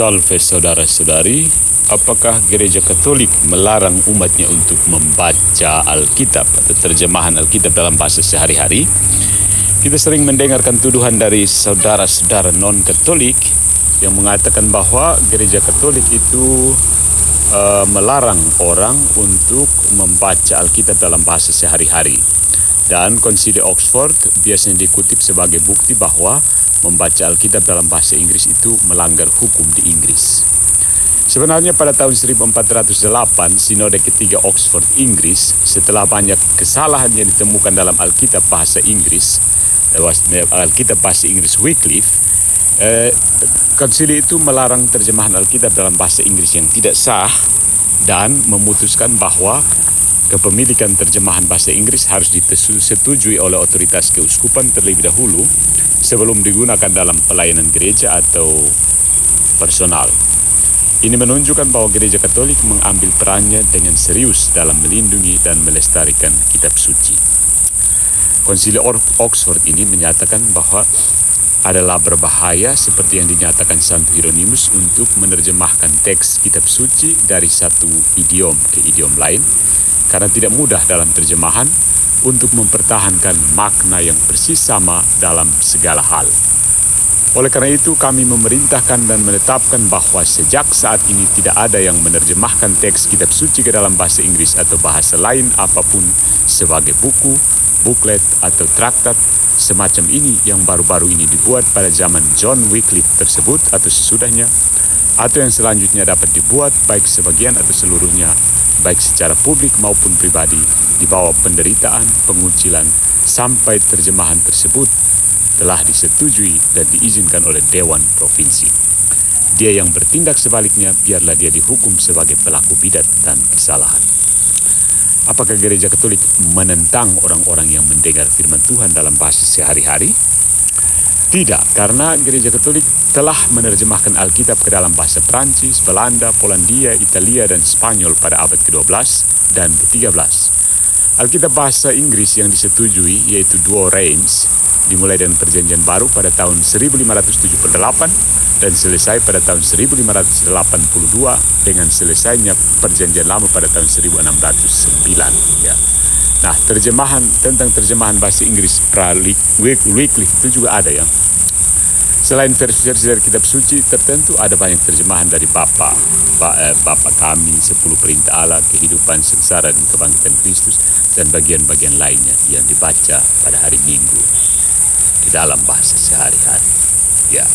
Salve saudara-saudari, apakah Gereja Katolik melarang umatnya untuk membaca Alkitab atau terjemahan Alkitab dalam bahasa sehari-hari? Kita sering mendengarkan tuduhan dari saudara-saudara non-Katolik yang mengatakan bahwa Gereja Katolik itu melarang orang untuk membaca Alkitab dalam bahasa sehari-hari. Dan Konsili Oxford biasanya dikutip sebagai bukti bahwa membaca Alkitab dalam bahasa Inggris itu melanggar hukum di Inggris. Sebenarnya pada tahun 1408, Sinode ketiga Oxford Inggris, setelah banyak kesalahan yang ditemukan dalam Alkitab bahasa Inggris, Alkitab bahasa Inggris Wycliffe, konsili itu melarang terjemahan Alkitab dalam bahasa Inggris yang tidak sah dan memutuskan bahwa kepemilikan terjemahan bahasa Inggris harus disetujui oleh otoritas keuskupan terlebih dahulu sebelum digunakan dalam pelayanan gereja atau personal. Ini menunjukkan bahwa Gereja Katolik mengambil perannya dengan serius dalam melindungi dan melestarikan kitab suci. Konsili Oxford ini menyatakan bahwa adalah berbahaya seperti yang dinyatakan Santo Hieronymus untuk menerjemahkan teks kitab suci dari satu idiom ke idiom lain karena tidak mudah dalam terjemahan untuk mempertahankan makna yang persis sama dalam segala hal. Oleh karena itu, kami memerintahkan dan menetapkan bahwa sejak saat ini tidak ada yang menerjemahkan teks kitab suci ke dalam bahasa Inggris atau bahasa lain apapun sebagai buku, buklet, atau traktat semacam ini yang baru-baru ini dibuat pada zaman John Wycliffe tersebut atau sesudahnya, atau yang selanjutnya dapat dibuat baik sebagian atau seluruhnya, baik secara publik maupun pribadi, di bawah penderitaan, pengucilan, sampai terjemahan tersebut telah disetujui dan diizinkan oleh Dewan Provinsi. Dia yang bertindak sebaliknya, biarlah dia dihukum sebagai pelaku bidat dan kesalahan. Apakah Gereja Katolik menentang orang-orang yang mendengar firman Tuhan dalam bahasa sehari-hari? Tidak, karena Gereja Katolik telah menerjemahkan Alkitab ke dalam bahasa Prancis, Belanda, Polandia, Italia, dan Spanyol pada abad ke-12 dan ke-13. Alkitab bahasa Inggris yang disetujui yaitu Duo Reims dimulai dengan Perjanjian Baru pada tahun 1578 dan selesai pada tahun 1582 dengan selesainya Perjanjian Lama pada tahun 1609. Ya. Nah, tentang terjemahan bahasa Inggris Wycliffe itu juga ada ya. Selain versi-versi dari kitab suci tertentu, ada banyak terjemahan dari Bapa kami, 10 perintah Allah, kehidupan, sengsara dan kebangkitan Kristus, dan bagian-bagian lainnya yang dibaca pada hari Minggu di dalam bahasa sehari-hari. Ya.